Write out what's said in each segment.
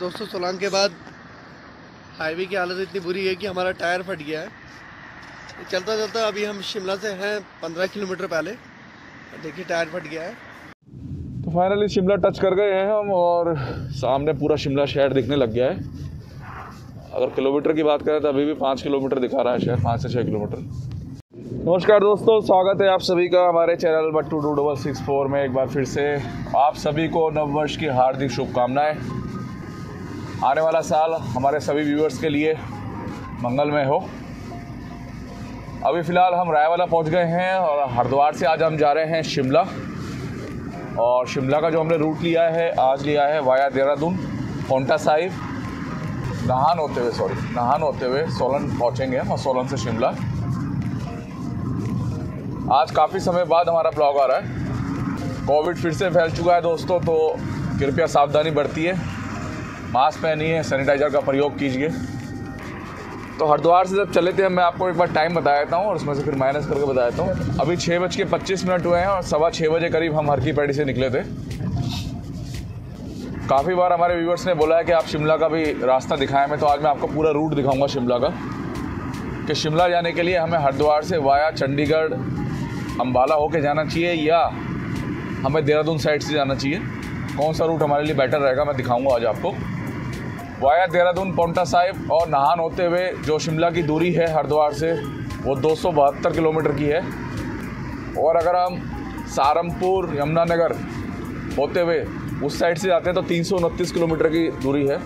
दोस्तों सोलांग के बाद हाईवे की हालत इतनी बुरी है कि हमारा टायर फट गया है। चलता चलता अभी हम शिमला से हैं 15 किलोमीटर पहले, देखिए टायर फट गया है। तो फाइनली शिमला टच कर गए हैं हम और सामने पूरा शिमला शहर दिखने लग गया है। अगर किलोमीटर की बात करें तो अभी भी 5 किलोमीटर दिखा रहा है शहर, 5 से 6 किलोमीटर। नमस्कार दोस्तों, स्वागत है आप सभी का हमारे चैनल बट्टू 2664 में। एक बार फिर से आप सभी को नववर्ष की हार्दिक शुभकामनाएं। आने वाला साल हमारे सभी व्यूअर्स के लिए मंगलमय हो। अभी फ़िलहाल हम रायवाला पहुंच गए हैं और हरिद्वार से आज हम जा रहे हैं शिमला। और शिमला का जो हमने रूट लिया है, आज लिया है वाया देहरादून, पोंटा साहिब, नाहन होते हुए सोलन पहुंचेंगे और सोलन से शिमला। आज काफ़ी समय बाद हमारा ब्लॉग आ रहा है। कोविड फिर से फैल चुका है दोस्तों, तो कृपया सावधानी बरतिए, मास्क पहनिए, सैनिटाइज़र का प्रयोग कीजिए। तो हरिद्वार से जब चले थे मैं आपको एक बार टाइम बता देता हूँ और उसमें से फिर माइनस करके बता देता हूँ। अभी 6:25 हुए हैं और 6:15 बजे करीब हम हर की पैड़ी से निकले थे। काफ़ी बार हमारे व्यूअर्स ने बोला है कि आप शिमला का भी रास्ता दिखाएं मैं, तो आज मैं आपको पूरा रूट दिखाऊंगा शिमला का, कि शिमला जाने के लिए हमें हरिद्वार से वाया चंडीगढ़, अम्बाला होके जाना चाहिए या हमें देहरादून साइड से जाना चाहिए। कौन सा रूट हमारे लिए बेटर रहेगा मैं दिखाऊंगा आज आपको। वाया देहरादून, पोंटा साहिब और नाहन होते हुए जो शिमला की दूरी है हरिद्वार से वो 272 किलोमीटर की है। और अगर हम सहारनपुर, यमुनानगर होते हुए उस साइड से जाते हैं तो 329 किलोमीटर की दूरी है।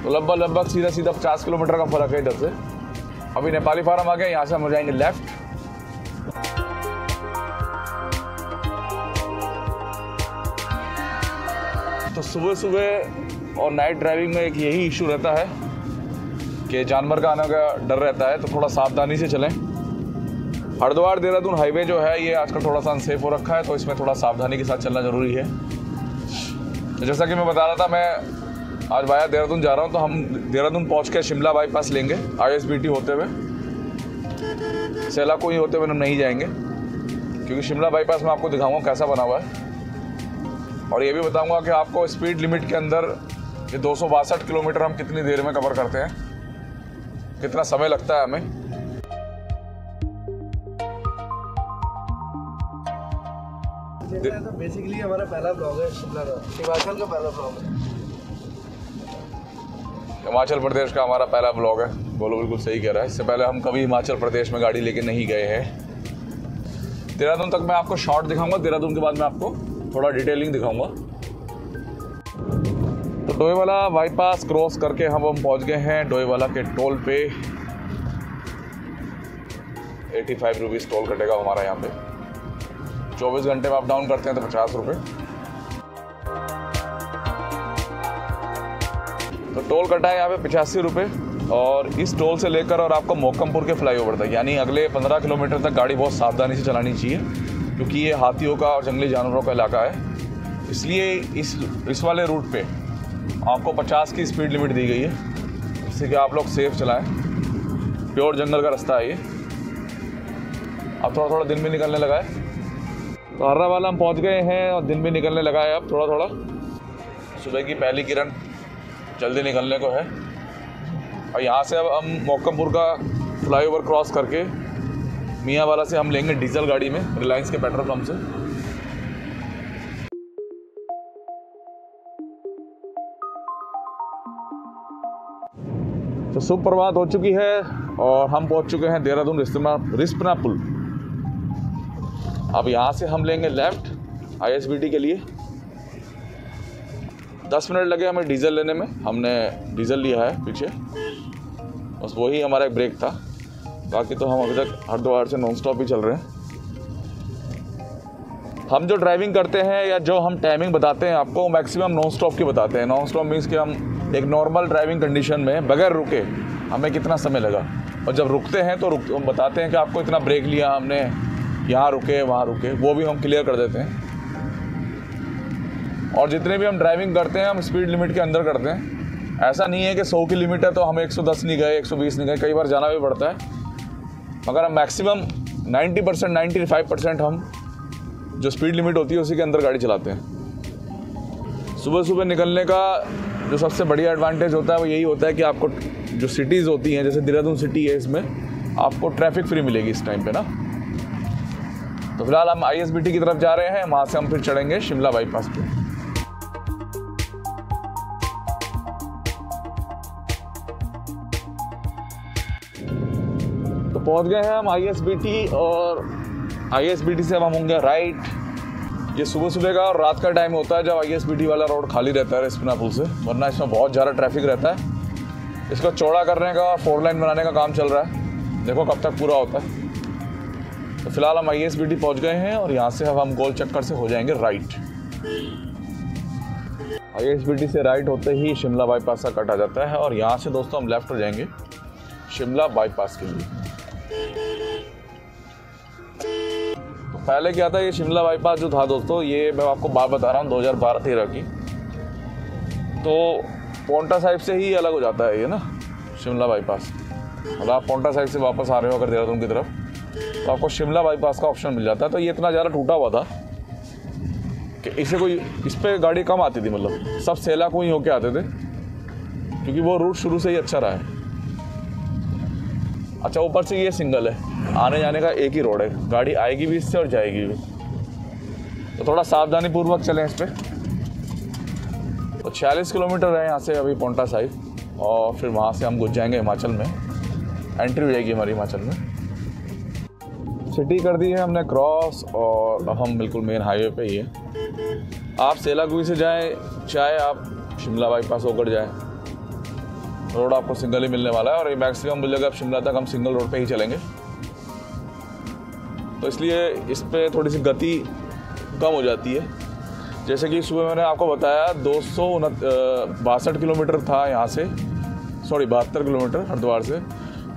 तो लगभग सीधा 50 किलोमीटर का फ़र्क है इधर से। अभी नेपाली फार्म आ गया, यहाँ से हम हो जाएंगे लेफ़्ट। तो सुबह और नाइट ड्राइविंग में एक यही इशू रहता है कि जानवर का आने का डर रहता है, तो थोड़ा सावधानी से चलें। हरिद्वार देहरादून हाईवे जो है ये आजकल थोड़ा सा अनसेफ हो रखा है, तो इसमें थोड़ा सावधानी के साथ चलना ज़रूरी है। जैसा कि मैं बता रहा था, मैं आज वाया देहरादून जा रहा हूँ, तो हम देहरादून पहुँच के शिमला बाईपास लेंगे ISBT होते हुए। सेला कोई होते हुए हम नहीं जाएंगे, क्योंकि शिमला बाईपास में आपको दिखाऊँगा कैसा बना हुआ है। और ये भी बताऊंगा कि आपको स्पीड लिमिट के अंदर ये 262 किलोमीटर हम कितनी देर में कवर करते हैं, कितना समय लगता है हमें। तो बेसिकली हमारा पहला ब्लॉग है शिमला का, हिमाचल का पहला ब्लॉग है। हिमाचल प्रदेश का हमारा पहला ब्लॉग है, बोलो बिल्कुल सही कह रहा है। इससे पहले हम कभी हिमाचल प्रदेश में गाड़ी लेके नहीं गए हैं। देहरादून तक मैं आपको शॉर्ट दिखाऊंगा, देहरादून के बाद मैं आपको थोड़ा डिटेलिंग दिखाऊंगा। तो डोईवाला बाईपास क्रॉस करके हम पहुंच गए हैं डोईवाला के टोल पे। 85 रुपीज़ टोल कटेगा हमारा यहाँ पे। 24 घंटे में अप डाउन करते हैं तो 50 रुपये। तो टोल कटा है यहाँ पे 85 रुपये। और इस टोल से लेकर और आपको मोकमपुर के फ्लाईओवर तक, यानी अगले 15 किलोमीटर तक गाड़ी बहुत सावधानी से चलानी चाहिए, क्योंकि ये हाथियों का और जंगली जानवरों का इलाका है। इसलिए इस वाले रूट पे आपको 50 की स्पीड लिमिट दी गई है, जिससे कि आप लोग सेफ चलाएं। प्योर जंगल का रास्ता है ये। अब थोड़ा दिन भी निकलने लगा है, तो हर्रावाला हम पहुंच गए हैं और दिन भी निकलने लगा है। अब थोड़ा सुबह की पहली किरण जल्दी निकलने को है। और यहाँ से अब हम मोकमपुर का फ्लाईओवर क्रॉस करके मियांवाला से हम लेंगे डीजल गाड़ी में, रिलायंस के पेट्रोल पंप से। तो सुप्रभात हो चुकी है और हम पहुंच चुके हैं देहरादून रिस्पना पुल। अब यहाँ से हम लेंगे लेफ्ट ISBT के लिए। 10 मिनट लगे हमें डीजल लेने में। हमने डीजल लिया है पीछे, बस वही हमारा एक ब्रेक था। बाकी तो हम अभी तक हरिद्वार से नॉन स्टॉप ही चल रहे हैं। हम जो ड्राइविंग करते हैं या जो हम टाइमिंग बताते हैं आपको, मैक्सिमम नॉन स्टॉप की बताते हैं। नॉन स्टॉप मीन्स कि हम एक नॉर्मल ड्राइविंग कंडीशन में बगैर रुके हमें कितना समय लगा, और जब रुकते हैं तो हम बताते हैं कि आपको इतना ब्रेक लिया हमने, यहाँ रुके वहाँ रुके, वो भी हम क्लियर कर देते हैं। और जितने भी हम ड्राइविंग करते हैं हम स्पीड लिमिट के अंदर करते हैं। ऐसा नहीं है कि 100 की लिमिट है तो हम 110 नहीं गए, 120 नहीं गए, कई बार जाना भी पड़ता है। मगर हम मैक्सिमम 90%, 95% हम जो स्पीड लिमिट होती है उसी के अंदर गाड़ी चलाते हैं। सुबह सुबह निकलने का जो सबसे बढ़िया एडवांटेज होता है वो यही होता है कि आपको जो सिटीज़ होती हैं, जैसे देहरादून सिटी है, इसमें आपको ट्रैफिक फ्री मिलेगी इस टाइम पे ना। तो फिलहाल हम ISBT की तरफ जा रहे हैं, वहाँ से हम फिर चढ़ेंगे शिमला बाईपास पे। तो पहुँच गए हैं हम ISBT, और ISBT से अब हम होंगे राइट। ये सुबह सुबह का और रात का टाइम होता है जब ISBT वाला रोड खाली रहता है रेस्पिना पुल से, वरना इसमें बहुत ज़्यादा ट्रैफिक रहता है। इसको चौड़ा करने का, 4 लाइन बनाने का काम चल रहा है, देखो कब तक पूरा होता है। तो फिलहाल हम ISBT पहुंच गए हैं और यहाँ से अब हम गोल चक्कर से हो जाएंगे राइट। ISBT से राइट होते ही शिमला बाईपास का कट आ जाता है, और यहाँ से दोस्तों हम लेफ्ट हो जाएंगे शिमला बाईपास के लिए। पहले क्या था, ये शिमला बाईपास जो था दोस्तों, ये मैं आपको बात बता रहा हूँ 2012-13 की, तो पोंटा साहिब से ही अलग हो जाता है ये ना शिमला बाईपास। मतलब आप पोंटा साहिब से वापस आ रहे हो अगर देहरादून की तरफ, तो आपको शिमला बाईपास का ऑप्शन मिल जाता है। तो ये इतना ज़्यादा टूटा हुआ था कि इस पर गाड़ी कम आती थी, मतलब सब सेला को ही होके आते थे, क्योंकि वो रूट शुरू से ही अच्छा रहा है। अच्छा, ऊपर से ये सिंगल है, आने जाने का एक ही रोड है, गाड़ी आएगी भी इससे और जाएगी भी, तो थोड़ा सावधानी पूर्वक चलें इस पर। तो 46 किलोमीटर है यहाँ से अभी पोंटा साहिब, और फिर वहाँ से हम घुस जाएंगे हिमाचल में, एंट्री हो जाएगी हमारी हिमाचल में। सिटी कर दी है हमने क्रॉस, और अब हम बिल्कुल मेन हाईवे पे ही है। आप सेलाकुई से जाएँ चाहे आप शिमला बाईपास होकर जाएँ, रोड आपको सिंगल ही मिलने वाला है, और ये मैक्सिमम मिलेगा अब शिमला तक हम सिंगल रोड पे ही चलेंगे। तो इसलिए इस पे थोड़ी सी गति कम हो जाती है। जैसे कि सुबह मैंने आपको बताया 262 किलोमीटर था यहाँ से, 72 किलोमीटर हरिद्वार से,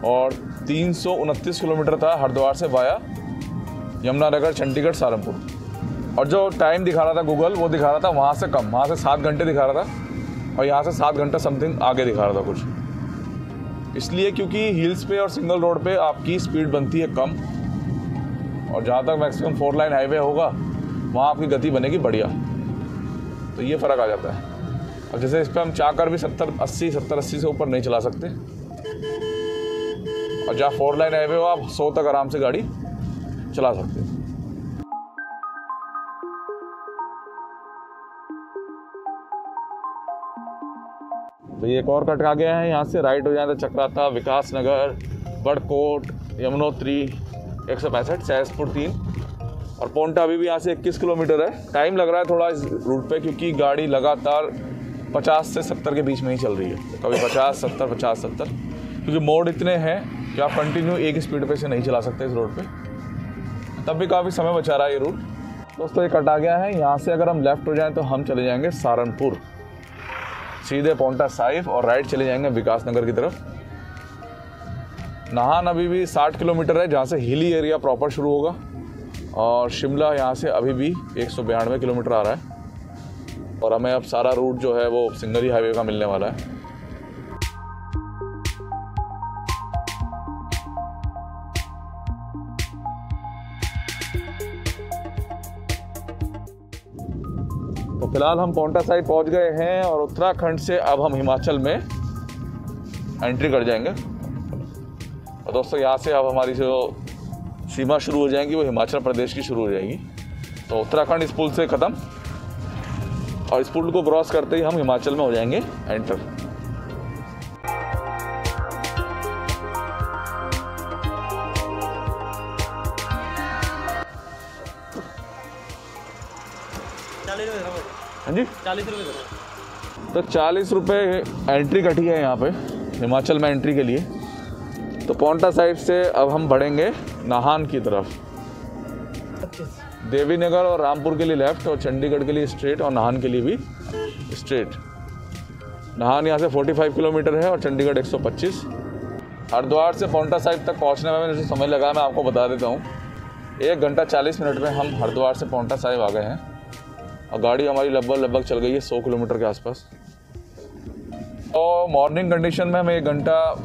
और 329 किलोमीटर था हरिद्वार से वाया यमुनानगर, चंडीगढ़, सहारनपुर। और जो टाइम दिखा रहा था गूगल, वो दिखा रहा था वहाँ से कम, वहाँ से 7 घंटे दिखा रहा था, और यहाँ से 7 घंटा समथिंग आगे दिखा रहा था कुछ। इसलिए क्योंकि हिल्स पे और सिंगल रोड पे आपकी स्पीड बनती है कम, और जहाँ तक मैक्सिमम 4 लाइन हाईवे होगा वहाँ आपकी गति बनेगी बढ़िया। तो ये फ़र्क आ जाता है। अब जैसे इस पर हम चाहकर भी 70-80 से ऊपर नहीं चला सकते, और जहाँ 4 लाइन हाईवे हो आप 100 तक आराम से गाड़ी चला सकते हैं। तो ये एक और कट आ गया है, यहाँ से राइट हो जाए तो चक्राता, विकास नगर, बड़कोट, यमुनोत्री 165, सहसपुर 3, और पोंटा अभी भी यहाँ से 21 किलोमीटर है। टाइम लग रहा है थोड़ा इस रूट पे, क्योंकि गाड़ी लगातार 50 से 70 के बीच में ही चल रही है, कभी 50-70, 50-70, क्योंकि मोड़ इतने हैं कि आप कंटिन्यू एक स्पीड पे से नहीं चला सकते इस रोड पे। तब भी काफ़ी समय बचा रहा है ये रूट। दोस्तों ये कट आ गया है, यहाँ से अगर हम लेफ़्ट हो जाएँ तो हम चले जाएँगे सहारनपुर, सीधे पोंटा साहिब, और राइट चले जाएंगे विकास नगर की तरफ। नाहन अभी भी 60 किलोमीटर है, जहाँ से हिली एरिया प्रॉपर शुरू होगा, और शिमला यहाँ से अभी भी 192 किलोमीटर आ रहा है, और हमें अब सारा रूट जो है वो सिंगल ही हाईवे का मिलने वाला है। तो फिलहाल हम पोंटा साहिब पहुंच गए हैं, और उत्तराखंड से अब हम हिमाचल में एंट्री कर जाएंगे। और दोस्तों यहाँ से अब हमारी जो सीमा शुरू हो जाएंगी वो हिमाचल प्रदेश की शुरू हो जाएगी। तो उत्तराखंड इस पुल से ख़त्म, और इस पुल को क्रॉस करते ही हम हिमाचल में हो जाएंगे एंटर। हाँ जी, 40 रुपये। तो 40 रुपये एंट्री कटी है यहाँ पे हिमाचल में एंट्री के लिए। तो पोंटा साइड से अब हम बढ़ेंगे नाहन की तरफ, देवी नगर और रामपुर के लिए लेफ़्ट, और चंडीगढ़ के लिए स्ट्रेट, और नाहन के लिए भी स्ट्रेट। नाहन यहाँ से 45 किलोमीटर है और चंडीगढ़ 125। हरिद्वार से पोंटा साहिब तक पहुँचने में मैंने जो समय लगा मैं आपको बता देता हूँ। 1 घंटा 40 मिनट में हम हरिद्वार से पोंटा साहिब आ गए हैं, और गाड़ी हमारी लगभग चल गई है 100 किलोमीटर के आसपास। तो मॉर्निंग कंडीशन में हमें 1 घंटा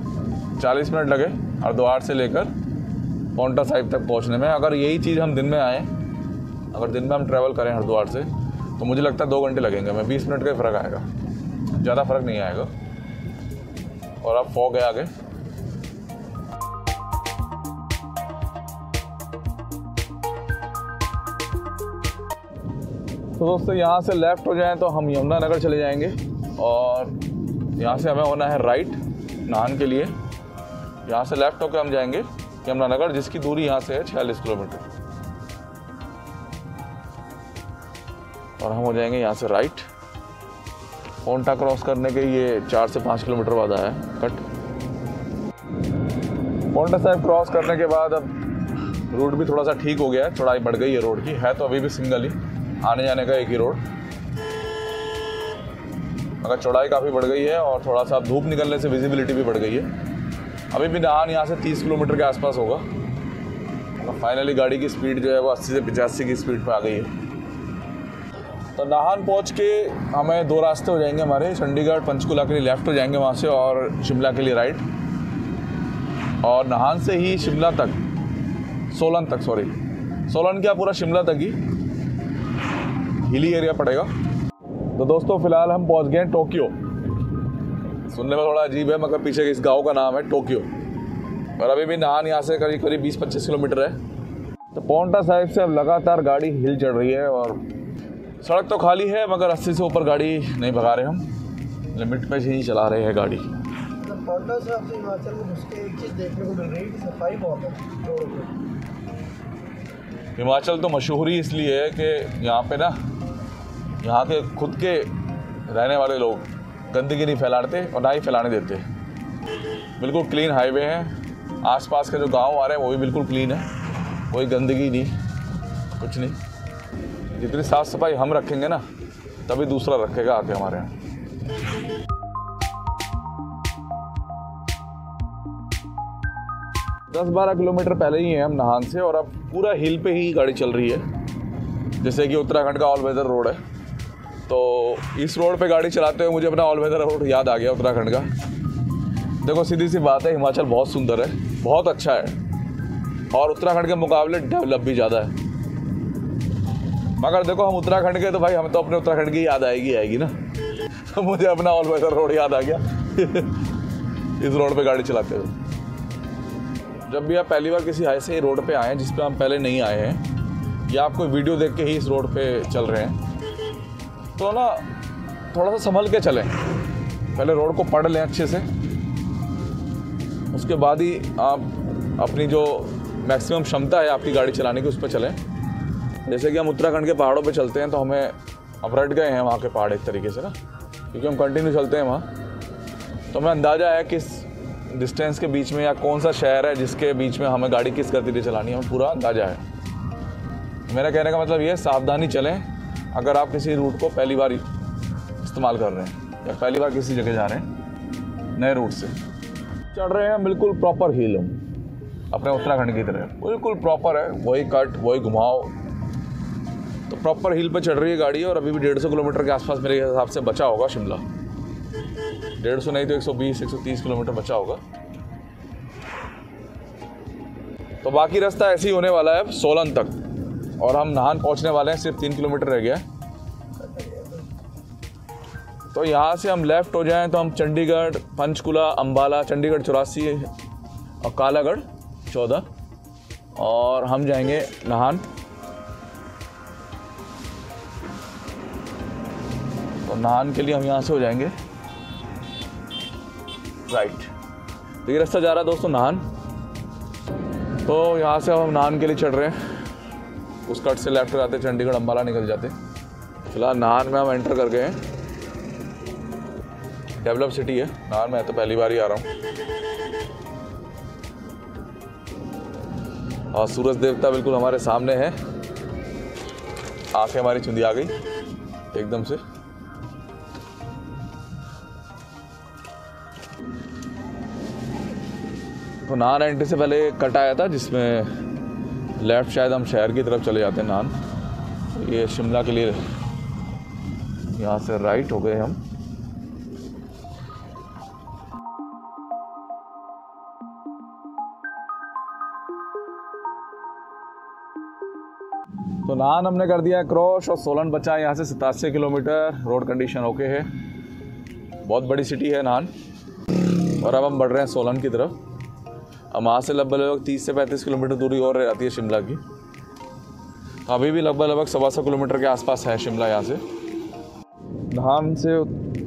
40 मिनट लगे हरिद्वार से लेकर पोंटा साहिब तक पहुंचने में। अगर यही चीज़ हम दिन में आएँ, अगर दिन में हम ट्रैवल करें हरिद्वार से, तो मुझे लगता है 2 घंटे लगेंगे, हमें 20 मिनट का फ़र्क आएगा। ज़्यादा फर्क नहीं आएगा। और अब फॉग है आगे। तो दोस्तों यहाँ से लेफ़्ट हो जाएं तो हम यमुनानगर चले जाएंगे और यहाँ से हमें होना है राइट नाहन के लिए। यहाँ से लेफ़्ट होकर हम जाएंगे यमुनानगर, जिसकी दूरी यहाँ से है 46 किलोमीटर। और हम हो जाएंगे यहाँ से राइट। पोंटा क्रॉस करने के ये 4 से 5 किलोमीटर बाद आया है कट। पोंटा साहिब क्रॉस करने के बाद अब रोड भी थोड़ा सा ठीक हो गया है, चौड़ाई बढ़ गई है रोड की। है तो अभी भी सिंगल ही, आने जाने का एक ही रोड, मगर चौड़ाई काफ़ी बढ़ गई है और थोड़ा सा धूप निकलने से विजिबिलिटी भी बढ़ गई है। अभी भी नाहन यहाँ से 30 किलोमीटर के आसपास होगा। तो फाइनली गाड़ी की स्पीड जो है वो 80 से 85 की स्पीड पे आ गई है। तो नाहन पहुँच के हमें 2 रास्ते हो जाएंगे हमारे, चंडीगढ़ पंचकुला के लिए लेफ़्ट हो जाएंगे वहाँ से और शिमला के लिए राइट। और नाहन से ही शिमला तक, सोलन तक, सोलन क्या पूरा शिमला तक ही हिली एरिया पड़ेगा। तो दोस्तों फ़िलहाल हम पहुंच गए हैं टोक्यो। सुनने में थोड़ा अजीब है मगर पीछे इस गांव का नाम है टोक्यो। और अभी भी नाहन यहाँ से करीब 20-25 किलोमीटर है। तो पोंटा साहिब से अब लगातार गाड़ी हिल चढ़ रही है और सड़क तो खाली है मगर 80 से ऊपर गाड़ी नहीं भगा रहे हम, लिमिट पे ही चला रहे हैं गाड़ी। पोंटा साहिब से हिमाचल में घुस के एक चीज़ देखने को मिल रही है कि सफाई बहुत है रोड पे। हिमाचल तो मशहूर ही इसलिए है कि यहाँ पे ना, यहाँ के खुद के रहने वाले लोग गंदगी नहीं फैलाते और ना ही फैलाने देते। बिल्कुल क्लीन हाईवे है, आसपास के जो गांव आ रहे हैं वो भी बिल्कुल क्लीन है, कोई गंदगी नहीं, कुछ नहीं। जितनी साफ़ सफाई हम रखेंगे ना तभी दूसरा रखेगा आके हमारे यहाँ। 10-12 किलोमीटर पहले ही हैं हम नाहन से और अब पूरा हिल पे ही गाड़ी चल रही है। जैसे कि उत्तराखंड का ऑल वेदर रोड है, तो इस रोड पे गाड़ी चलाते हुए मुझे अपना ऑल वेदर रोड याद आ गया उत्तराखंड का। देखो सीधी सी बात है, हिमाचल बहुत सुंदर है, बहुत अच्छा है और उत्तराखंड के मुकाबले डेवलप भी ज़्यादा है। मगर देखो हम उत्तराखंड के तो भाई हमें तो अपने उत्तराखंड की याद आएगी ना। तो मुझे अपना ऑल वेदर रोड याद आ गया इस रोड पे गाड़ी चलाते हुए। जब भी आप पहली बार किसी ऐसे रोड पे आएँ जिस पे हम पहले नहीं आए हैं या आप कोई वीडियो देख के ही इस रोड पे चल रहे हैं, तो ना थोड़ा सा संभल के चलें। पहले रोड को पढ़ लें अच्छे से, उसके बाद ही आप अपनी जो मैक्सिमम क्षमता है आपकी गाड़ी चलाने की उस पर चलें। जैसे कि हम उत्तराखंड के पहाड़ों पे चलते हैं तो हमें अब रट गए हैं वहाँ के पहाड़ एक तरीके से ना, क्योंकि हम कंटिन्यू चलते हैं वहाँ। तो हमें अंदाज़ा है किस डिस्टेंस के बीच में या कौन सा शहर है जिसके बीच में हमें गाड़ी किस गति से चलानी है, हमें पूरा अंदाज़ा है। मेरा कहने का मतलब ये है, सावधानी चलें। अगर आप किसी रूट को पहली बार इस्तेमाल कर रहे हैं या पहली बार किसी जगह जा रहे हैं नए रूट से, चढ़ रहे हैं बिल्कुल प्रॉपर हिल हम अपने उत्तराखंड की तरह, बिल्कुल प्रॉपर है, वही कट वही घुमाव। तो प्रॉपर हिल पे चढ़ रही है गाड़ी और अभी भी 150 किलोमीटर के आसपास मेरे हिसाब से बचा होगा शिमला। 150 नहीं तो 120-130 किलोमीटर बचा होगा। तो बाकी रास्ता ऐसे ही होने वाला है सोलन तक और हम नाहन पहुंचने वाले हैं, सिर्फ 3 किलोमीटर रह गया है। तो यहाँ से हम लेफ़्ट हो जाएं तो हम चंडीगढ़, पंचकुला, अम्बाला, चंडीगढ़ 84 और कालागढ़ 14 और हम जाएंगे नाहन। तो नाहन के लिए हम यहाँ से हो जाएंगे राइट। तो ये रास्ता जा रहा है दोस्तों नाहन। तो यहाँ से हम नाहन के लिए चढ़ रहे हैं, उस कट से लेफ्ट जाते चंडीगढ़ अम्बाला निकल जाते। फिलहाल नाहन में हम एंटर कर गए हैं। डेवलप सिटी है नाहन, मैं तो पहली बार ही आ रहा हूँ। और सूरज देवता बिल्कुल हमारे सामने है, आंखें हमारी चुंदी आ गई एकदम से। तो नाहन एंट्री से पहले कट आया था जिसमें लेफ़्ट शायद हम शहर की तरफ चले जाते हैं नाहन। ये शिमला के लिए यहाँ से राइट हो गए हम। तो नाहन हमने कर दिया क्रॉस और सोलन बचा यहाँ से 87 किलोमीटर। रोड कंडीशन ओके है। बहुत बड़ी सिटी है नाहन। और अब हम बढ़ रहे हैं सोलन की तरफ। अब वहाँ से लगभग 30 से 35 किलोमीटर दूरी और रहती है शिमला की। अभी भी लगभग 125 किलोमीटर के आसपास है शिमला यहाँ से। नाहन से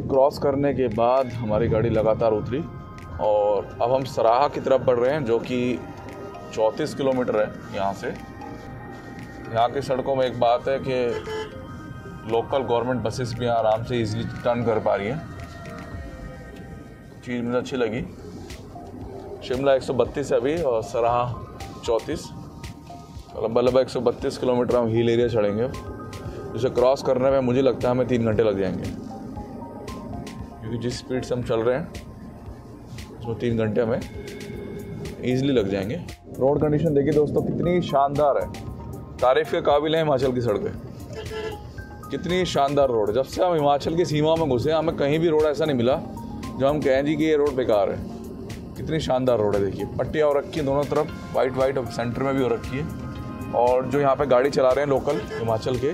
क्रॉस करने के बाद हमारी गाड़ी लगातार उतरी और अब हम सराहा की तरफ बढ़ रहे हैं, जो कि 34 किलोमीटर है यहाँ से। यहाँ की सड़कों में एक बात है कि लोकल गवर्नमेंट बसेस भी आराम से इजीली टर्न कर पा रही हैं। चीज़ मुझे अच्छी लगी। शिमला 132 है अभी और सराहा 34, लगभग 132 किलोमीटर हम हिल एरिया चढ़ेंगे, जिसे क्रॉस करने में मुझे लगता है हमें 3 घंटे लग जाएंगे, क्योंकि जिस स्पीड से हम चल रहे हैं उसमें 3 घंटे हमें ईजिली लग जाएंगे। रोड कंडीशन देखिए दोस्तों कितनी शानदार है, तारीफ़ के काबिल है हिमाचल की सड़कें। कितनी शानदार रोड। जब से हम हिमाचल की सीमा में घुसे हमें कहीं भी रोड ऐसा नहीं मिला जो हम कहें जी कि ये रोड बेकार है। कितनी शानदार रोड है। देखिए पट्टियाँ हो रखी हैं दोनों तरफ, वाइट और सेंटर में भी हो रखी है। और जो यहाँ पे गाड़ी चला रहे हैं लोकल हिमाचल के,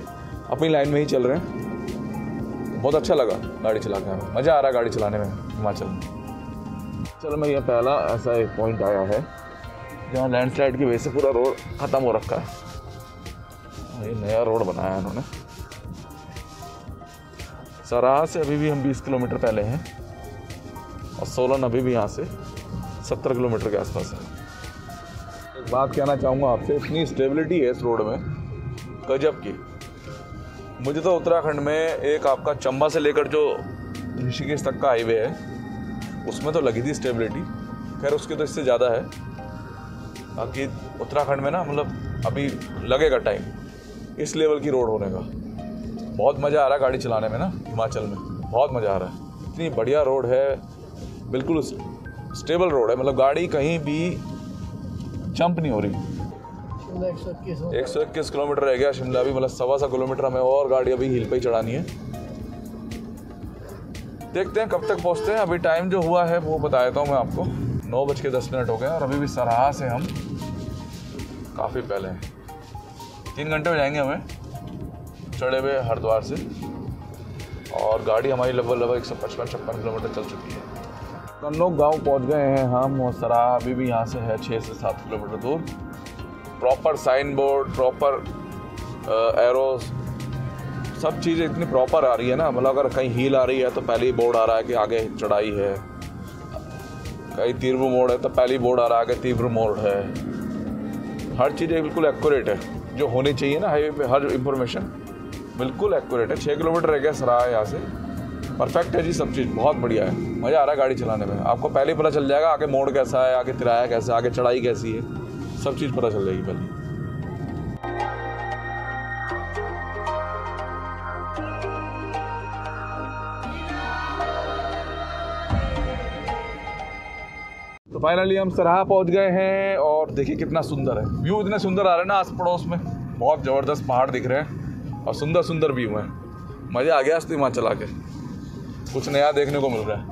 अपनी लाइन में ही चल रहे हैं। बहुत अच्छा लगा गाड़ी चला के, हमें मज़ा आ रहा है गाड़ी चलाने में हिमाचल में। चलो मैं ये पहला ऐसा एक पॉइंट आया है जहाँ लैंडस्लाइड की वजह से पूरा रोड ख़त्म हो रखा है। ये नया रोड बनाया है उन्होंने। सराहा से अभी भी हम 20 किलोमीटर पहले हैं और सोलन अभी भी यहाँ से 70 किलोमीटर के आसपास है। एक बात कहना चाहूँगा आपसे, इतनी स्टेबिलिटी है इस रोड में गजब की। मुझे तो उत्तराखंड में एक आपका चंबा से लेकर जो ऋषिकेश तक का हाईवे है उसमें तो लगी थी स्टेबिलिटी, खैर उसकी तो इससे ज़्यादा है। बाकी उत्तराखंड में ना मतलब अभी लगेगा टाइम इस लेवल की रोड होने का। बहुत मज़ा आ रहा है गाड़ी चलाने में ना हिमाचल में, बहुत मज़ा आ रहा है। इतनी बढ़िया रोड है, बिल्कुल स्टेबल रोड है, मतलब गाड़ी कहीं भी जंप नहीं हो रही। 121 किलोमीटर रह गया शिमला अभी, मतलब 1.25 किलोमीटर हमें और गाड़ी अभी हिल पे ही चढ़ानी है। देखते हैं कब तक पहुंचते हैं। अभी टाइम जो हुआ है वो बता देता हूँ मैं आपको, 9:10 हो गए और अभी भी सराहा से हम काफ़ी पहले हैं। 3 घंटे हो जाएंगे हमें चढ़े हुए हरिद्वार से, और गाड़ी हमारी लगभग 155-56 किलोमीटर चल चुकी है। कन्नौज गांव पहुंच गए हैं हम और सराहा अभी भी यहाँ से है 6 से 7 किलोमीटर दूर। Proper sign board, proper arrows, सब चीज़ें इतनी प्रॉपर आ रही है ना, मतलब अगर कहीं हील आ रही है तो पहले ही बोर्ड आ रहा है कि आगे चढ़ाई है, कहीं तीव्र मोड़ है तो पहले ही बोर्ड आ रहा है कि तीव्र मोड़ है। हर चीज़ बिल्कुल एक्यूरेट है, जो होनी चाहिए ना हाईवे पे, हर इंफॉर्मेशन बिल्कुल एक्यूरेट है। 6 किलोमीटर रह गया सराहा यहाँ से, परफेक्ट है जी, सब चीज़ बहुत बढ़िया है। मज़ा आ रहा है गाड़ी चलाने में। आपको पहले ही पता चल जाएगा आगे मोड़ कैसा है, आगे तिराया कैसा है, आगे चढ़ाई कैसी है, सब चीज़ पता चल जाएगी पहले। तो फाइनली हम सराहा पहुंच गए हैं और देखिए कितना सुंदर है व्यू, इतने सुंदर आ रहे हैं ना आस पड़ोस में, बहुत ज़बरदस्त पहाड़ दिख रहे हैं और सुंदर सुंदर व्यू है। मज़ा आ गया असली वहाँ चला के, कुछ नया देखने को मिल रहा है।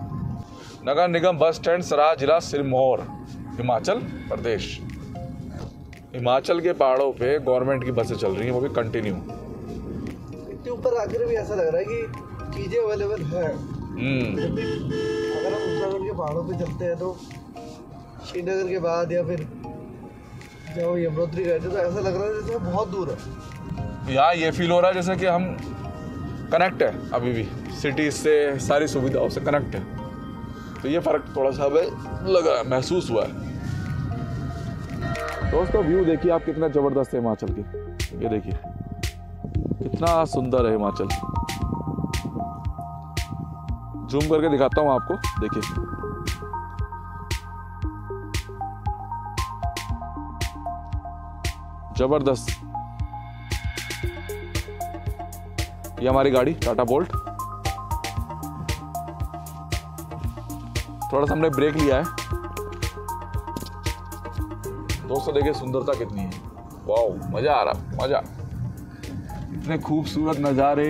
नगर निगम बस स्टैंड सराहा, जिला सिरमौर, हिमाचल प्रदेश। हिमाचल के पहाड़ों पे गवर्नमेंट की बसें चल रही हैं, वो भी कंटिन्यू। इतने ऊपर आकर भी ऐसा लग रहा है कि चीज़ें अवेलेबल हैं। जब भी अगर हम उत्तराखंड के पहाड़ों पे चलते हैं तो श्रीनगर के बाद या फिर जब यमुनोत्री गए थे तो ऐसा लग रहा है जैसे बहुत दूर है। यहाँ ये फील हो रहा है जैसे कि हम कनेक्ट है, अभी भी सिटी से सारी सुविधाओं से कनेक्ट है। तो ये फ़र्क थोड़ा सा हमें लगा, महसूस हुआ है। दोस्तों व्यू देखिए आप, कितना ज़बरदस्त है हिमाचल की। ये देखिए कितना सुंदर है हिमाचल। जूम करके दिखाता हूँ आपको, देखिए जबरदस्त। ये हमारी गाड़ी टाटा बोल्ट, थोड़ा सा हमने ब्रेक लिया है। दोस्तों देखिए सुंदरता कितनी है, वाह मजा आ रहा, मजा। इतने खूबसूरत नज़ारे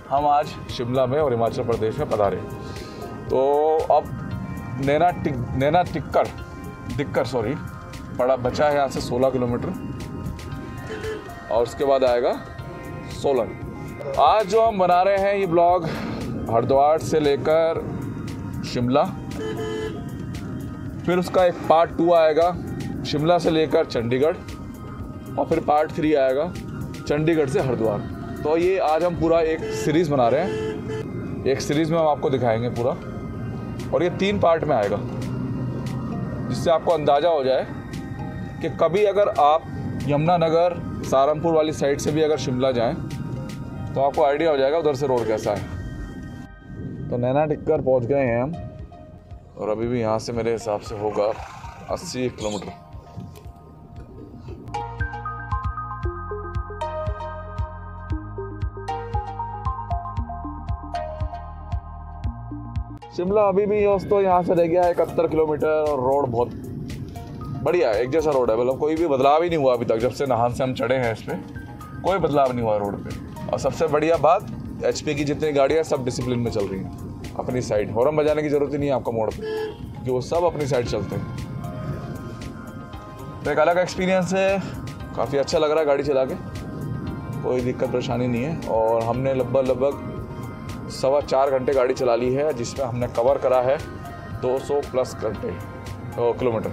हम आज शिमला में और हिमाचल प्रदेश में पधारे। तो अब नैना टिक्कर सॉरी बड़ा बचा है यहाँ से 16 किलोमीटर, और उसके बाद आएगा सोलन। आज जो हम बना रहे हैं ये ब्लॉग हरिद्वार से लेकर शिमला, फिर उसका एक पार्ट 2 आएगा शिमला से लेकर चंडीगढ़, और फिर पार्ट 3 आएगा चंडीगढ़ से हरिद्वार। तो ये आज हम पूरा एक सीरीज़ बना रहे हैं। एक सीरीज़ में हम आपको दिखाएंगे पूरा, और ये 3 पार्ट में आएगा, जिससे आपको अंदाज़ा हो जाए कि कभी अगर आप यमुनानगर सहारनपुर वाली साइड से भी अगर शिमला जाएं तो आपको आइडिया हो जाएगा उधर से रोड कैसा है। तो नैना टिक्कर पहुंच गए हैं हम, और अभी भी यहाँ से मेरे हिसाब से होगा 80 किलोमीटर। शिमला अभी भी दोस्तों यहाँ से रह गया है 71 किलोमीटर, और रोड बहुत बढ़िया है, एक जैसा रोड है। मतलब कोई भी बदलाव ही नहीं हुआ अभी तक, जब से नाहन से हम चढ़े हैं इस पर कोई बदलाव नहीं हुआ रोड पे। और सबसे बढ़िया बात, HP की जितनी गाड़ियाँ सब डिसिप्लिन में चल रही हैं अपनी साइड। हॉर्न बजाने की ज़रूरत ही नहीं है आपको मोड़ पे, क्योंकि वो सब अपनी साइड चलते हैं। तो एक अलग एक्सपीरियंस है, काफ़ी अच्छा लग रहा है गाड़ी चला के, कोई दिक्कत परेशानी नहीं है। और हमने लगभग 4.25 घंटे गाड़ी चला ली है, जिसमें हमने कवर करा है 200 प्लस किलोमीटर,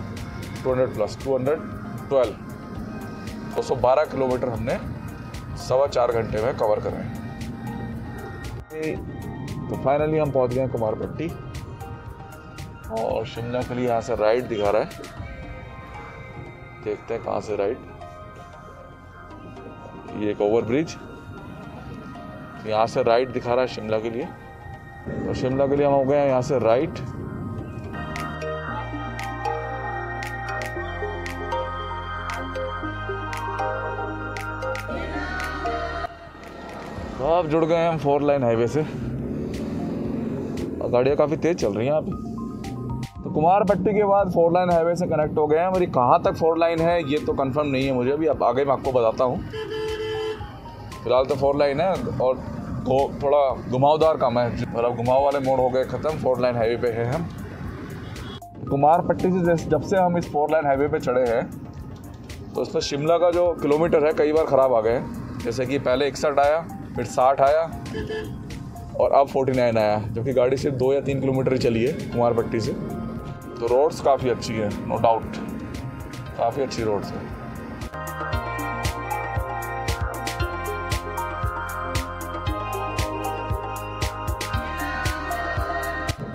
212 किलोमीटर हमने 4.25 घंटे में कवर करा है। तो फाइनली हम पहुंच गए हैं कुमारपट्टी, और शिमला के लिए यहाँ से राइट दिखा रहा है, देखते हैं कहाँ से राइट। ये एक ओवर ब्रिज, यहाँ से राइट दिखा रहा है शिमला के लिए। तो शिमला के लिए हम हो गए हैं यहाँ से राइट। तो अब जुड़ गए हैं हम 4 लाइन हाईवे से, और गाड़ियाँ काफ़ी तेज़ चल रही हैं यहाँ पे। तो कुमारपट्टी के बाद 4 लाइन हाईवे से कनेक्ट हो गए हैं। मेरी कहाँ तक 4 लाइन है ये तो कंफर्म नहीं है मुझे, अभी अब आगे मैं आपको बताता हूँ। फिलहाल तो 4 लाइन है, और थोड़ा घुमावदार काम है, मतलब घुमाव वाले मोड़ हो गए ख़त्म, 4 लाइन हाईवे पे है हम। कुमारपट्टी से जब से हम इस 4 लाइन हाईवे पे चढ़े हैं, तो इसमें शिमला का जो किलोमीटर है कई बार ख़राब आ गए हैं। जैसे कि पहले 61 आया, फिर 60 आया, और अब 49 आया, जो कि गाड़ी सिर्फ 2 या 3 किलोमीटर ही चली है कुमारपट्टी से। तो रोड्स काफ़ी अच्छी है, नो डाउट, काफ़ी अच्छी रोड्स है।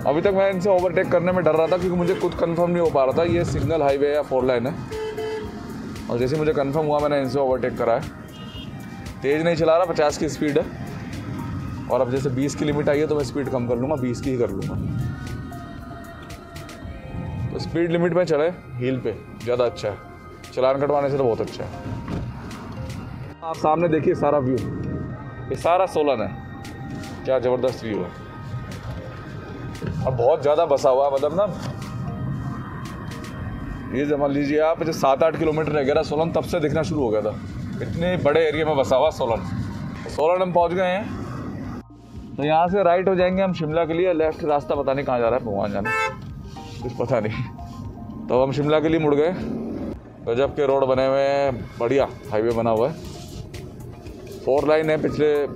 अभी तक मैं इनसे ओवरटेक करने में डर रहा था, क्योंकि मुझे खुद कंफर्म नहीं हो पा रहा था ये सिंगल हाईवे या 4 लाइन है। और जैसे मुझे कंफर्म हुआ, मैंने इनसे ओवरटेक करा है। तेज़ नहीं चला रहा, 50 की स्पीड है, और अब जैसे 20 की लिमिट आई है तो मैं स्पीड कम कर लूँगा, 20 की ही कर लूँगा। तो स्पीड लिमिट में चले, हील पे ज़्यादा अच्छा है, चलान कटवाने से तो बहुत अच्छा है। आप सामने देखिए सारा व्यू, ये सारा सोलन है, क्या ज़बरदस्त व्यू है, और बहुत ज़्यादा बसा हुआ है। मतलब ना, ये मान लीजिए आप, जो 7-8 किलोमीटर रह गया सोलन, तब से दिखना शुरू हो गया था। इतने बड़े एरिया में बसा हुआ सोलन हम पहुंच गए हैं। तो यहाँ से राइट हो जाएंगे हम शिमला के लिए। लेफ्ट रास्ता पता नहीं कहाँ जा रहा है, भगवान जाने, कुछ पता नहीं। तो हम शिमला के लिए मुड़ गए। गजब के रोड बने हुए हैं, बढ़िया हाईवे बना हुआ है, 4 लाइन है पिछले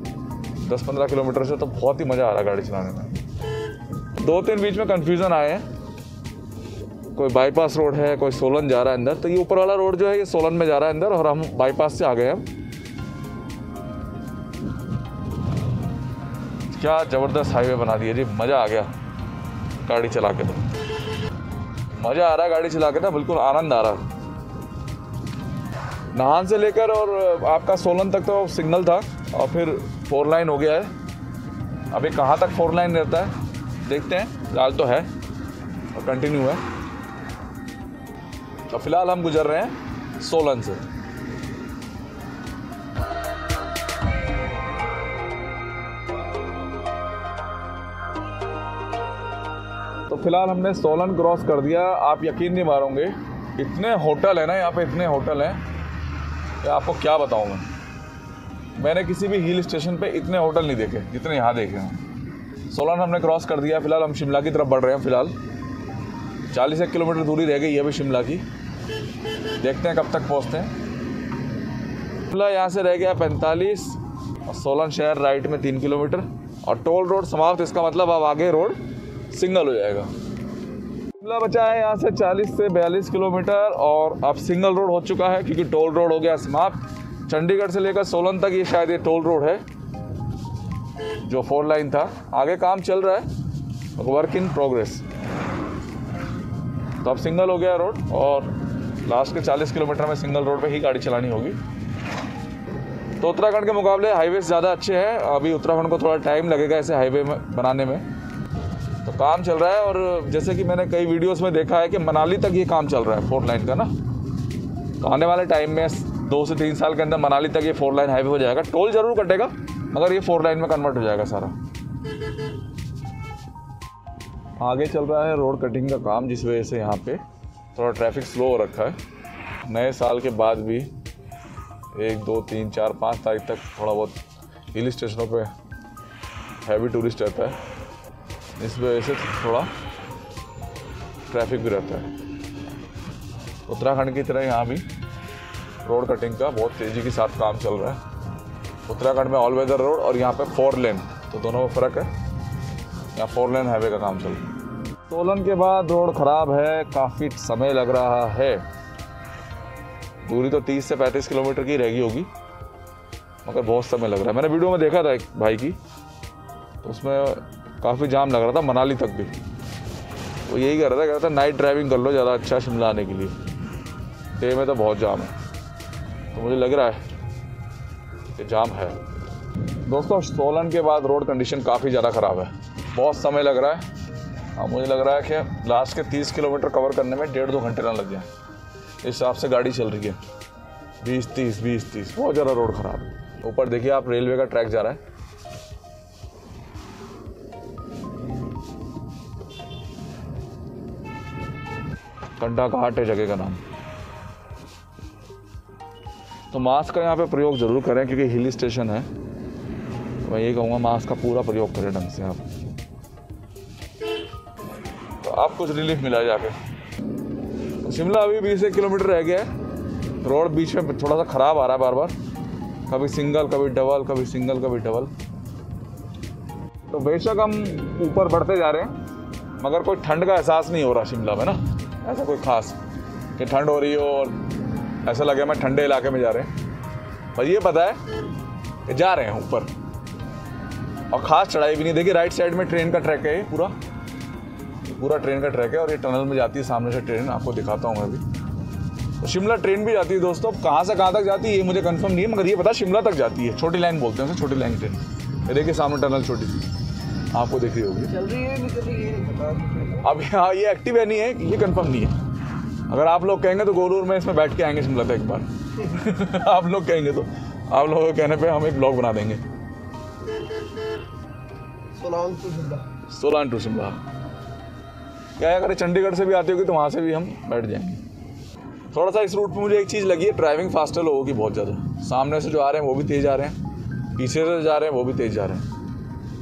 10-15 किलोमीटर से। तो बहुत ही मज़ा आ रहा है गाड़ी चलाने में। 2-3 बीच में कन्फ्यूज़न आए हैं, कोई बाईपास रोड है, कोई सोलन जा रहा है अंदर। तो ये ऊपर वाला रोड जो है ये सोलन में जा रहा है अंदर, और हम बाईपास से आ गए हैं। क्या ज़बरदस्त हाईवे बना दिया जी, मज़ा आ गया गाड़ी चला के। तो मज़ा आ रहा है गाड़ी चला के ना, बिल्कुल आनंद आ रहा है। नाहन से लेकर और आपका सोलन तक तो सिग्नल था, और फिर 4 लाइन हो गया है। अभी कहाँ तक 4 लाइन रहता है देखते हैं, फिलहाल तो है और कंटिन्यू है। तो फिलहाल हम गुजर रहे हैं सोलन से। तो फिलहाल हमने सोलन क्रॉस कर दिया। आप यकीन नहीं मारोगे, इतने होटल है ना यहाँ पे, इतने होटल हैं कि आपको क्या बताऊँ मैं। मैंने किसी भी हिल स्टेशन पे इतने होटल नहीं देखे जितने यहाँ देखे हैं। सोलन हमने क्रॉस कर दिया। फिलहाल हम शिमला की तरफ बढ़ रहे हैं। फिलहाल 40 किलोमीटर दूरी रह गई है अभी शिमला की, देखते हैं कब तक पहुँचते हैं। शिमला यहाँ से रह गया 45, और सोलन शहर राइट में 3 किलोमीटर, और टोल रोड समाप्त, इसका मतलब अब आगे रोड सिंगल हो जाएगा। शिमला बचा है यहाँ से 40 से 42 किलोमीटर और अब सिंगल रोड हो चुका है क्योंकि टोल रोड हो गया समाप्त। चंडीगढ़ से लेकर सोलन तक ये शायद ये टोल रोड है जो 4 लाइन था। आगे काम चल रहा है, वर्क इन प्रोग्रेस। तो अब सिंगल हो गया रोड और लास्ट के 40 किलोमीटर में सिंगल रोड पे ही गाड़ी चलानी होगी। तो उत्तराखंड के मुकाबले हाईवे ज़्यादा अच्छे हैं। अभी उत्तराखंड को थोड़ा टाइम लगेगा ऐसे हाईवे में बनाने में, तो काम चल रहा है। और जैसे कि मैंने कई वीडियोस में देखा है कि मनाली तक ये काम चल रहा है 4 लाइन का ना। तो आने वाले टाइम में 2 से 3 साल के अंदर मनाली तक ये 4 लाइन हाईवे हो जाएगा। टोल ज़रूर कटेगा मगर ये 4 लाइन में कन्वर्ट हो जाएगा सारा। आगे चल रहा है रोड कटिंग का काम, जिस वजह से यहाँ पे थोड़ा ट्रैफिक स्लो हो रखा है। नए साल के बाद भी 1, 2, 3, 4, 5 तारीख तक थोड़ा बहुत हिल स्टेशनों पे हैवी टूरिस्ट रहता है, इस वजह से थोड़ा ट्रैफिक भी रहता है। उत्तराखंड की तरह यहाँ भी रोड कटिंग का बहुत तेज़ी के साथ काम चल रहा है। उत्तराखंड में ऑल वेदर रोड और यहाँ पे 4 लेन, तो दोनों में फ़र्क है। यहाँ 4 लेन हाईवे का काम चल रहा है। सोलन के बाद रोड ख़राब है, काफ़ी समय लग रहा है। दूरी तो 30 से 35 किलोमीटर की रहेगी होगी मगर बहुत समय लग रहा है। मैंने वीडियो में देखा था एक भाई की, तो उसमें काफ़ी जाम लग रहा था मनाली तक भी। वो यही कह रहा था नाइट ड्राइविंग कर लो, ज़्यादा अच्छा शिमला आने के लिए। डे में तो बहुत जाम है, तो मुझे लग रहा है कि जाम है। दोस्तों सोलन के बाद रोड कंडीशन काफ़ी ज़्यादा ख़राब है, बहुत समय लग रहा है। मुझे लग रहा है कि लास्ट के 30 किलोमीटर कवर करने में 1.5-2 घंटे ना लग जाए, इस हिसाब से गाड़ी चल रही है। 20-30 बहुत ज़्यादा रोड ख़राब है। ऊपर देखिए आप, रेलवे का ट्रैक जा रहा है। कंडा घाट है जगह का नाम। तो मास्क का यहाँ पे प्रयोग ज़रूर करें क्योंकि हिल स्टेशन है। मैं ये कहूँगा मास्क का पूरा प्रयोग करें ढंग से आप, तो आप कुछ रिलीफ मिला जाके। तो शिमला अभी 20 किलोमीटर रह गया है। रोड बीच में थोड़ा सा ख़राब आ रहा है, बार बार कभी सिंगल कभी डबल, कभी सिंगल कभी डबल। तो बेशक हम ऊपर बढ़ते जा रहे हैं मगर कोई ठंड का एहसास नहीं हो रहा शिमला में ना, ऐसा कोई ख़ास कि ठंड हो रही हो और ऐसा लगे मैं ठंडे इलाके में जा रहे हैं। पर ये पता है कि जा रहे हैं ऊपर, और ख़ास चढ़ाई भी नहीं। देखिए राइट साइड में ट्रेन का ट्रैक है, ये पूरा ट्रेन का ट्रैक है और ये टनल में जाती है सामने से ट्रेन, आपको दिखाता हूँ मैं अभी। तो शिमला ट्रेन भी जाती है दोस्तों। कहाँ से कहाँ तक जाती है ये मुझे कंफर्म नहीं है मगर ये पता शिमला तक जाती है। छोटी लाइन बोलते हैं उसे, छोटी लाइन ट्रेन। ये देखिए सामने टनल छोटी सी आपको दिख रही होगी, चल रही है नहीं चल रही है अब हाँ ये एक्टिव है नहीं है ये कंफर्म नहीं है। अगर आप लोग कहेंगे तो गोलूर में इसमें बैठ के आएंगे शिमला तक एक बार आप लोग कहेंगे तो आप लोगों के कहने पे हम एक ब्लॉग बना देंगे। सोलान टू शिमला क्या है, अगर चंडीगढ़ से भी आती होगी तो वहाँ से भी हम बैठ जाएंगे। थोड़ा सा इस रूट पे मुझे एक चीज़ लगी है, ड्राइविंग फास्टर लोगों की बहुत ज़्यादा। सामने से जो आ रहे हैं वो भी तेज़ आ रहे हैं, पीछे से जा रहे हैं वो भी तेज़ जा रहे हैं।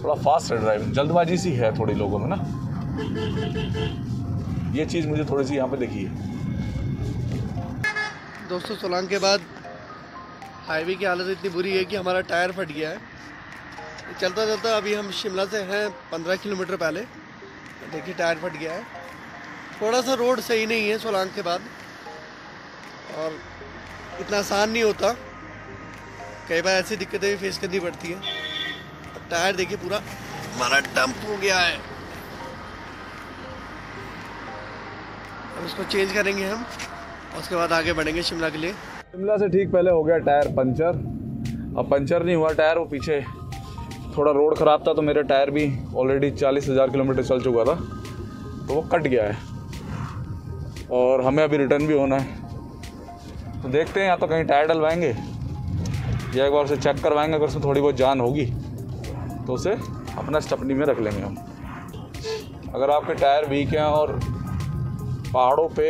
थोड़ा फास्ट है ड्राइविंग, जल्दबाजी सी है थोड़ी लोगों में ना। ये चीज़ मुझे थोड़ी सी यहाँ पे दिखी है। दोस्तों सोलांग के बाद हाईवे की हालत इतनी बुरी है कि हमारा टायर फट गया है। चलता चलता अभी हम शिमला से हैं 15 किलोमीटर पहले, देखिए टायर फट गया है। थोड़ा सा रोड सही नहीं है सोलांग के बाद, और इतना आसान नहीं होता, कई बार ऐसी दिक्कतें भी फेस करनी पड़ती हैं। अब टायर देखिए पूरा हमारा डंप हो गया है, अब इसको चेंज करेंगे हम और उसके बाद आगे बढ़ेंगे शिमला के लिए। शिमला से ठीक पहले हो गया टायर पंचर। अब पंचर नहीं हुआ टायर, वो पीछे थोड़ा रोड ख़राब था तो मेरा टायर भी ऑलरेडी 40,000 किलोमीटर चल चुका था तो वो कट गया है और हमें अभी रिटर्न भी होना है। तो देखते हैं या तो कहीं टायर डलवाएंगे या एक बार उसे चेक करवाएंगे। अगर उसमें थोड़ी बहुत जान होगी तो उसे अपना स्टपनी में रख लेंगे हम। अगर आपके टायर वीक हैं और पहाड़ों पे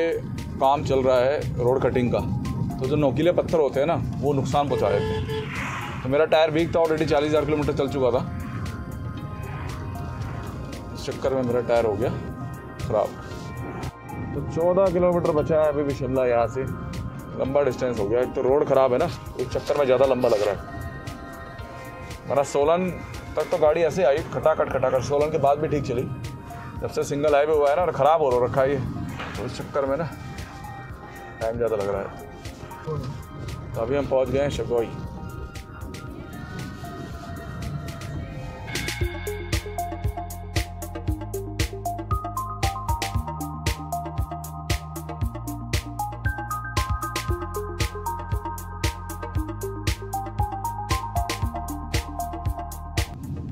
काम चल रहा है रोड कटिंग का तो जो नोकीले पत्थर होते हैं ना वो नुकसान पहुँचा देते हैं। तो मेरा टायर वीक था, ऑलरेडी 40,000 किलोमीटर चल चुका था, इस चक्कर में मेरा टायर हो गया ख़राब। तो 14 किलोमीटर बचा है अभी भी शिमला। यहाँ से लंबा डिस्टेंस हो गया, एक तो रोड ख़राब है ना, इस चक्कर में ज़्यादा लंबा लग रहा है। मेरा सोलन तक तो गाड़ी ऐसे आई खटाखट सोलन के बाद भी ठीक चली। जब से सिंगल हाईवे हुआ है ना और ख़राब हो रखा है ये, तो इस चक्कर में ना टाइम ज़्यादा लग रहा है। तो अभी हम पहुंच गए हैं शगोई।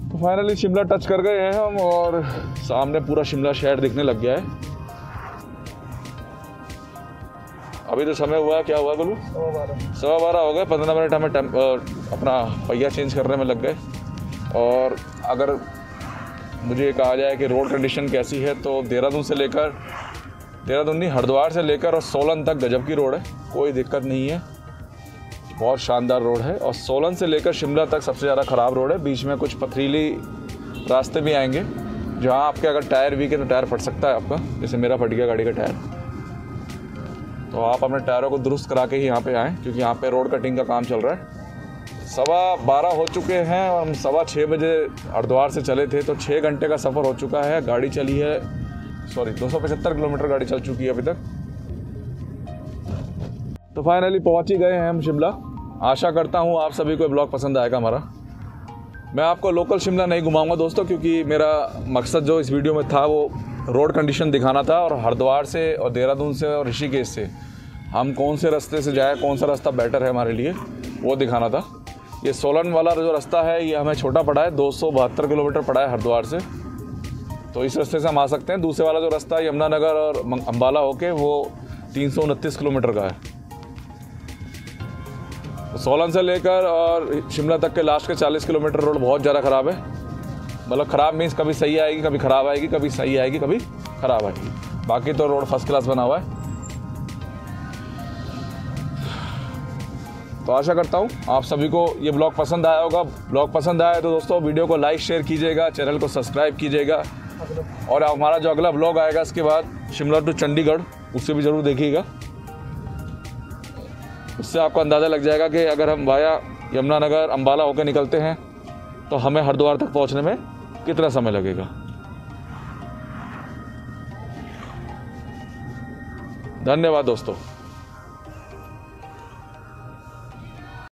तो फाइनली शिमला टच कर गए हैं हम और सामने पूरा शिमला शहर दिखने लग गया है। अभी तो समय हुआ है, क्या हुआ बोलूँ, 12:15 हो गए। 15 मिनट हमें अपना पहिया चेंज करने में लग गए। और अगर मुझे कहा जाए कि रोड कंडीशन कैसी है, तो देहरादून नहीं, हरिद्वार से लेकर और सोलन तक गजब की रोड है, कोई दिक्कत नहीं है, बहुत शानदार रोड है। और सोलन से लेकर शिमला तक सबसे ज़्यादा ख़राब रोड है। बीच में कुछ पथरीली रास्ते भी आएंगे जहाँ आपके अगर टायर वीक है तो टायर फट सकता है आपका, जैसे मेरा फट गया गाड़ी का टायर। तो आप अपने टायरों को दुरुस्त करा के ही यहाँ पे आएँ, क्योंकि यहाँ पे रोड कटिंग का काम चल रहा है। 12:15 हो चुके हैं और हम 6:15 बजे हरिद्वार से चले थे, तो 6 घंटे का सफ़र हो चुका है। गाड़ी चली है 275 किलोमीटर गाड़ी चल चुकी है अभी तक। तो फाइनली पहुंच ही गए हैं हम शिमला। आशा करता हूं आप सभी को ब्लॉग पसंद आएगा हमारा। मैं आपको लोकल शिमला नहीं घुमाऊंगा दोस्तों, क्योंकि मेरा मकसद जो इस वीडियो में था वो रोड कंडीशन दिखाना था, और हरिद्वार से और देहरादून से और ऋषिकेश से हम कौन से रास्ते से जाए, कौन सा रास्ता बेटर है हमारे लिए, वो दिखाना था। ये सोलन वाला जो रास्ता है ये हमें छोटा पड़ा है, 272 किलोमीटर पड़ा है हरिद्वार से, तो इस रास्ते से हम आ सकते हैं। दूसरे वाला जो रास्ता है यमुनानगर और अम्बाला होके वो 329 किलोमीटर का है। तो सोलन से लेकर और शिमला तक के लास्ट के 40 किलोमीटर रोड बहुत ज़्यादा ख़राब है। मतलब ख़राब मीन्स कभी सही आएगी, कभी ख़राब आएगी, कभी सही आएगी, कभी ख़राब आएगी। बाकी तो रोड फर्स्ट क्लास बना हुआ है। तो आशा करता हूँ आप सभी को ये ब्लॉग पसंद आया होगा। ब्लॉग पसंद आया तो दोस्तों वीडियो को लाइक शेयर कीजिएगा, चैनल को सब्सक्राइब कीजिएगा, और हमारा जो अगला ब्लॉग आएगा इसके बाद शिमला टू चंडीगढ़, उससे भी ज़रूर देखिएगा। उससे आपको अंदाज़ा लग जाएगा कि अगर हम वाया यमुनानगर अम्बाला होकर निकलते हैं तो हमें हरिद्वार तक पहुंचने में कितना समय लगेगा। धन्यवाद दोस्तों।